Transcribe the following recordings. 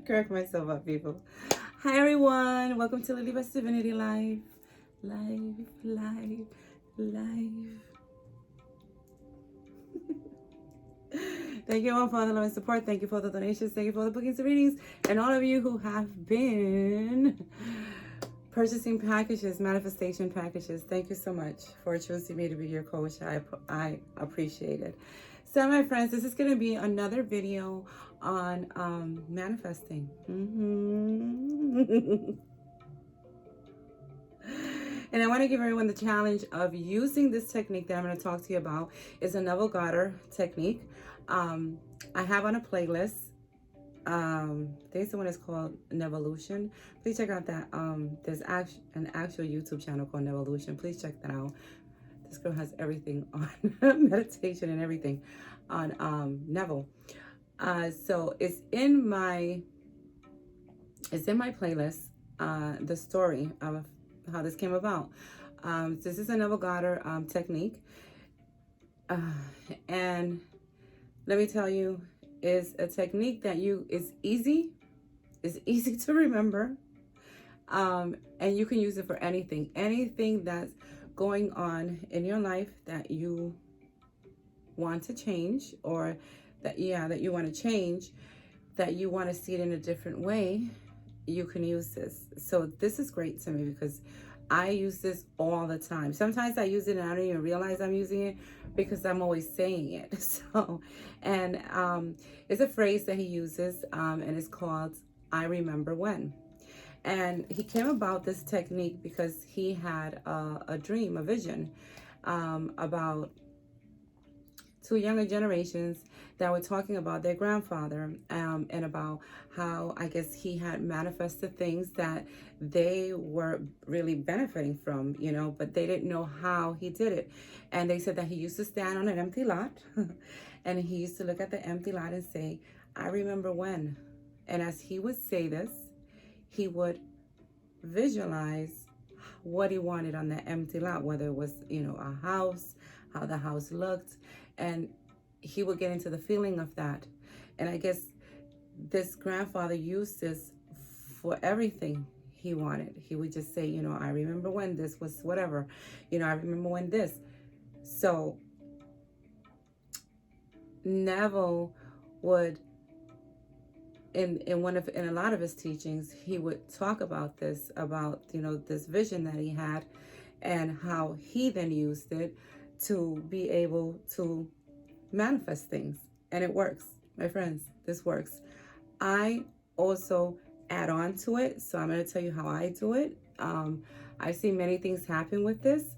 Correct myself up, people. Hi, everyone. Welcome to Lily Best Divinity Live. Live. Thank you all for the love and support. Thank you for the donations. Thank you for the bookings and readings. And all of you who have been purchasing packages, manifestation packages. Thank you so much for choosing me to be your coach. I appreciate it. So, my friends, this is going to be another video on manifesting. And I want to give everyone the challenge of using this technique that I'm going to talk to you about. Is a Neville Goddard technique. I have on a playlist. There's the one that's called Nevolution. Please check out that. There's an actual YouTube channel called Nevolution. Please check that out. This girl has everything on meditation and everything on Neville. So it's in my playlist. The story of how this came about. This is a Neville Goddard technique, and let me tell you, is a technique that is easy to remember, and you can use it for anything that's going on in your life that you want to change, or that you want to change, that you want to see it in a different way. You can use this. So this is great to me because I use this all the time. Sometimes I use it and I don't even realize I'm using it because I'm always saying it. So, and it's a phrase that he uses, and it's called "I remember when." And he came about this technique because he had a dream, a vision, about two younger generations that were talking about their grandfather, and about how, I guess, he had manifested things that they were really benefiting from, but they didn't know how he did it. And they said that he used to stand on an empty lot and he used to look at the empty lot and say, "I remember when." And as he would say this, he would visualize what he wanted on that empty lot, whether it was, a house, how the house looked, and he would get into the feeling of that. And I guess this grandfather used this for everything he wanted. He would just say, "I remember when this was whatever, I remember when this." So Neville would, in a lot of his teachings, he would talk about this, about this vision that he had, and how he then used it to be able to manifest things. And it works, my friends. This works. I also add on to it, so I'm going to tell you how I do it. I've seen many things happen with this,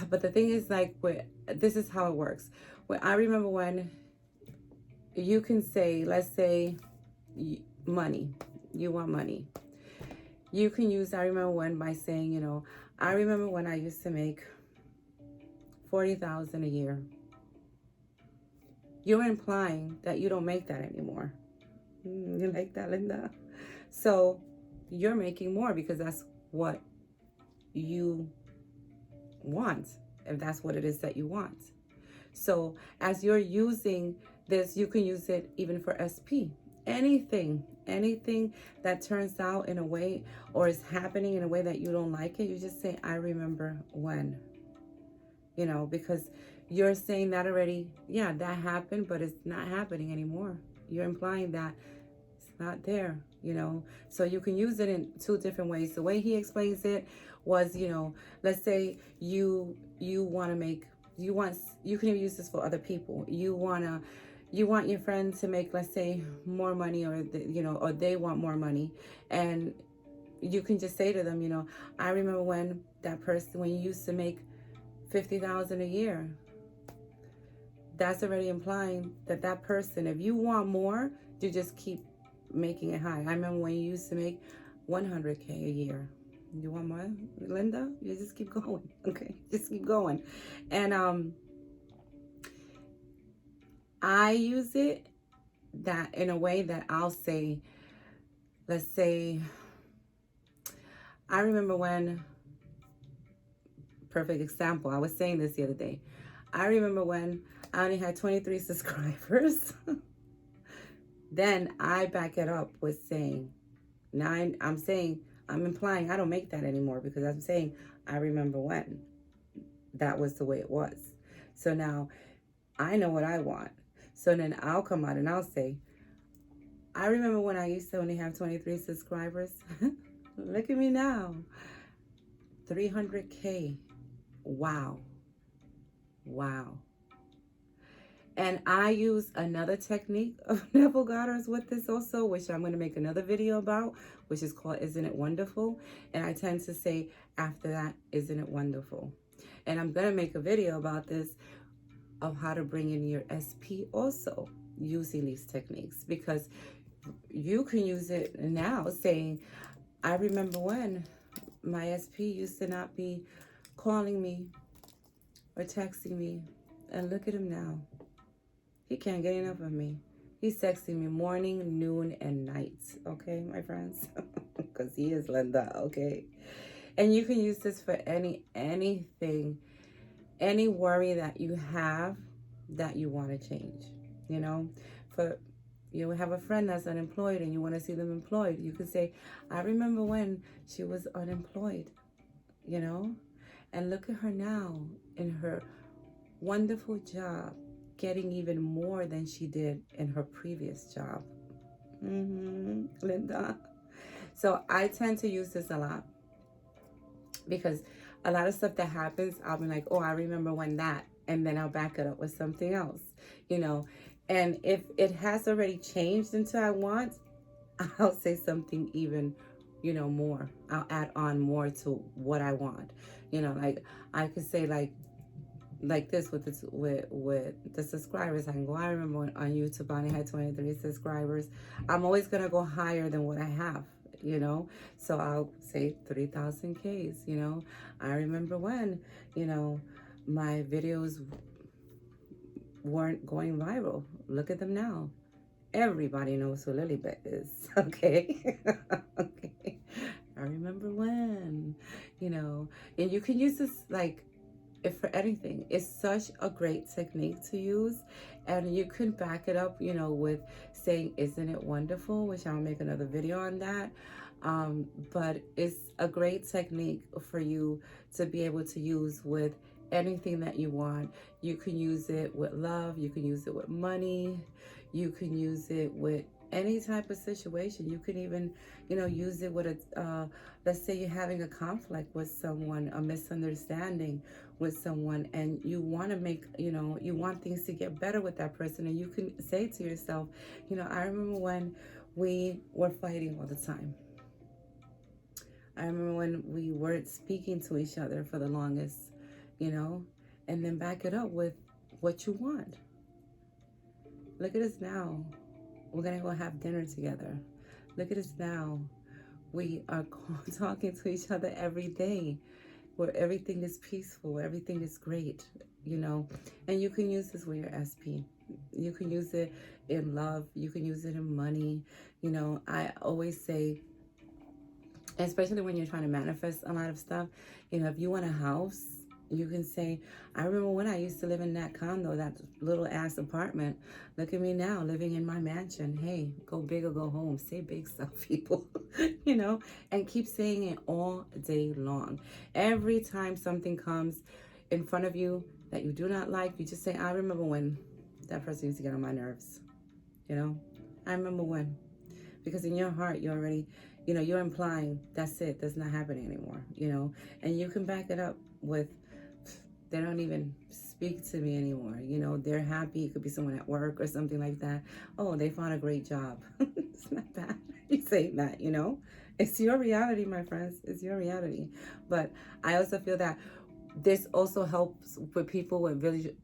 but the thing is, this is how it works. When I remember when, you can say, let's say, money. You want money. You can use "I remember when" by saying, "I remember when I used to make $40,000 a year." You're implying that you don't make that anymore. You like that, Linda? So you're making more because that's what you want, if that's what it is that you want. So as you're using this, you can use it even for SP. Anything that turns out in a way, or is happening in a way that you don't like it, you just say, "I remember when." Because you're saying that already, yeah, that happened, but it's not happening anymore. You're implying that it's not there, So you can use it in two different ways. The way he explains it was, let's say you want to make, you can even use this for other people. You want your friend to make, let's say, more money, or or they want more money, and you can just say to them, "I remember when when you used to make $50,000 a year." That's already implying that person, if you want more, you just keep making it high. "I remember when you used to make $100K a year. You want more, Linda?" You just keep going. Okay, just keep going. And I use it that in a way that I'll say, let's say, "I remember when," perfect example, I was saying this the other day, "I remember when I only had 23 subscribers Then I back it up with saying, now I'm saying, I'm implying I don't make that anymore, because I'm saying, I remember when that was the way it was. So now I know what I want. So then I'll come out and I'll say, I remember when I used to only have 23 subscribers. Look at me now. 300K. Wow. Wow. And I use another technique of Neville Goddard's with this also, which I'm going to make another video about, which is called Isn't It Wonderful? And I tend to say after that, Isn't it wonderful? And I'm going to make a video about this, of how to bring in your SP also using these techniques, because you can use it now saying, I remember when my SP used to not be calling me or texting me, and look at him now. He can't get enough of me. He's texting me morning, noon, and night. Okay, my friends? Because he is Linda, okay? And you can use this for anything, any worry that you have that you want to change. You know, for you have a friend that's unemployed and you want to see them employed. You could say, I remember when she was unemployed, you know? And look at her now in her wonderful job, getting even more than she did in her previous job. Linda. So I tend to use this a lot, because a lot of stuff that happens, I'll be like, oh, I remember when that, and then I'll back it up with something else, you know. And if it has already changed into I want, I'll say something even, you know, more. I'll add on more to what I want. You know, like I could say like this with the subscribers. I can go, I remember when on YouTube I only had 23 subscribers. I'm always gonna go higher than what I have, you know. So I'll say 3,000 Ks, you know. I remember when, you know, my videos weren't going viral. Look at them now. Everybody knows who Lilybet is, okay? Okay. I remember when, you know. And you can use this like if for anything. It's such a great technique to use, and you can back it up, you know, with saying, isn't it wonderful, which I'll make another video on that. But it's a great technique for you to be able to use with anything that you want. You can use it with love, you can use it with money, you can use it with any type of situation. You can even, you know, use it with a let's say you're having a conflict with someone, a misunderstanding with someone, and you want to make, you know, you want things to get better with that person, and you can say to yourself, you know, I remember when we were fighting all the time. I remember when we weren't speaking to each other for the longest, you know, and then back it up with what you want. Look at us now. We're going to go have dinner together. Look at us now. We are talking to each other every day, where everything is peaceful, where everything is great, you know. And you can use this with your SP. You can use it in love. You can use it in money. You know, I always say, especially when you're trying to manifest a lot of stuff, you know, if you want a house, you can say, I remember when I used to live in that condo, that little ass apartment. Look at me now, living in my mansion. Hey, go big or go home. Say big stuff, people, you know, and keep saying it all day long. Every time something comes in front of you that you do not like, you just say, I remember when that person used to get on my nerves, you know. I remember when. Because in your heart, you're already, you know, you're implying that's it, that's not happening anymore, you know. And you can back it up with, they don't even speak to me anymore, you know. They're happy. It could be someone at work or something like that. Oh, they found a great job. It's not bad. You say that, you know. It's your reality, my friends. It's your reality. But I also feel that this also helps with people with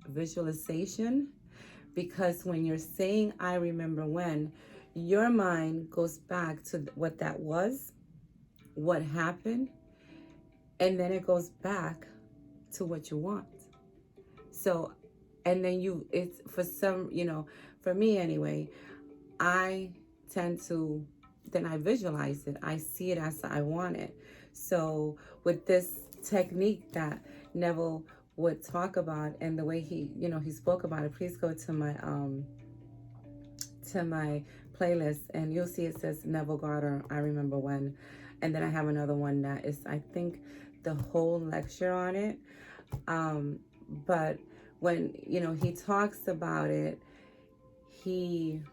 visualization, because when you're saying, I remember when, your mind goes back to what that was, what happened, and then it goes back to what you want. So, and then it's for some, you know, for me anyway, I tend to, then I visualize it. I see it as I want it. So with this technique that Neville would talk about, and the way he, you know, he spoke about it, please go to my to my playlist, and you'll see it says Neville Goddard, I Remember When. And then I have another one that is, I think, the whole lecture on it. But when, he talks about it, he's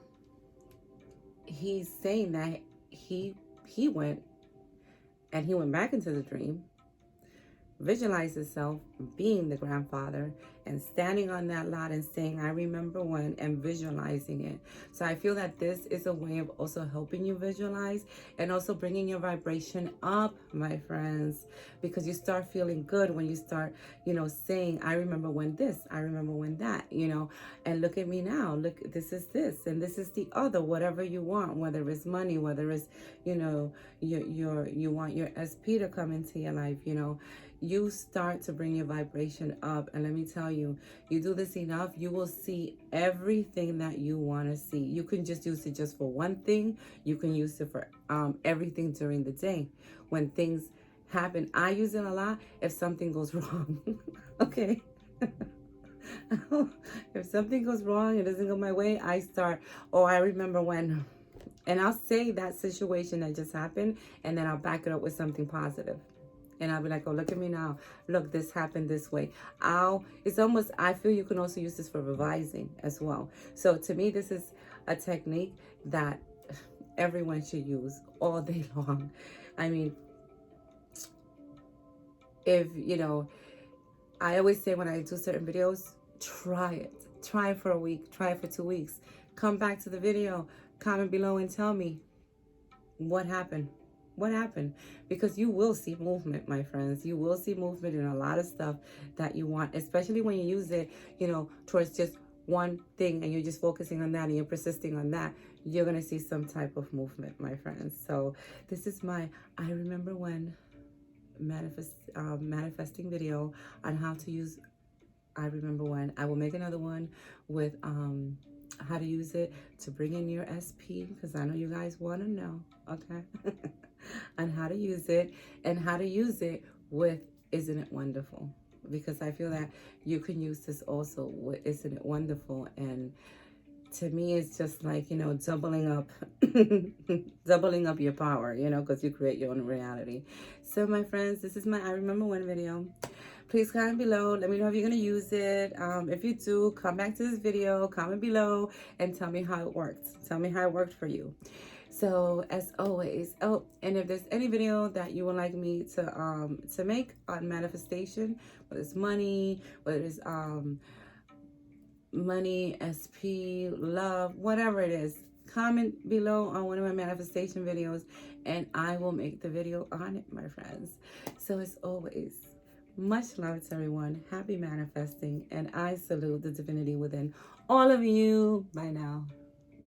saying that he went back into the dream, visualized himself being the grandfather and standing on that lot and saying, I remember when, and visualizing it. So I feel that this is a way of also helping you visualize and also bringing your vibration up, my friends, because you start feeling good when you start, saying, I remember when this, I remember when that, and look at me now, look, this is this, and this is the other, whatever you want, whether it's money, whether it's, you want your SP to come into your life, you start to bring your vibration up. And let me tell you, you do this enough, you will see everything that you want to see. You can just use it just for one thing. You can use it for everything during the day. When things happen, I use it a lot if something goes wrong. Okay. If something goes wrong, it doesn't go my way, I start, I remember when. And I'll say that situation that just happened, and then I'll back it up with something positive. And I'll be like, oh, look at me now. Look, this happened this way. It's almost, I feel you can also use this for revising as well. So to me, this is a technique that everyone should use all day long. I mean, if, I always say when I do certain videos, try it. Try it for a week. Try it for 2 weeks. Come back to the video. Comment below and tell me what happened. What happened? Because you will see movement, my friends. You will see movement in a lot of stuff that you want, especially when you use it, towards just one thing and you're just focusing on that and you're persisting on that. You're going to see some type of movement, my friends. So this is my I Remember When manifesting video on how to use I Remember When. I will make another one with how to use it to bring in your SP, because I know you guys want to know, okay? On how to use it, and how to use it with Isn't It Wonderful? Because I feel that you can use this also with Isn't It Wonderful? And to me, it's just like, doubling up, doubling up your power, because you create your own reality. So my friends, this is my I Remember When video. Please comment below. Let me know if you're going to use it. If you do, come back to this video, comment below, and tell me how it worked. Tell me how it worked for you. So as always, and if there's any video that you would like me to make on manifestation, whether it's money, whether it's money, SP, love, whatever it is, comment below on one of my manifestation videos, and I will make the video on it, my friends. So as always, much love to everyone. Happy manifesting, and I salute the divinity within all of you. Bye now.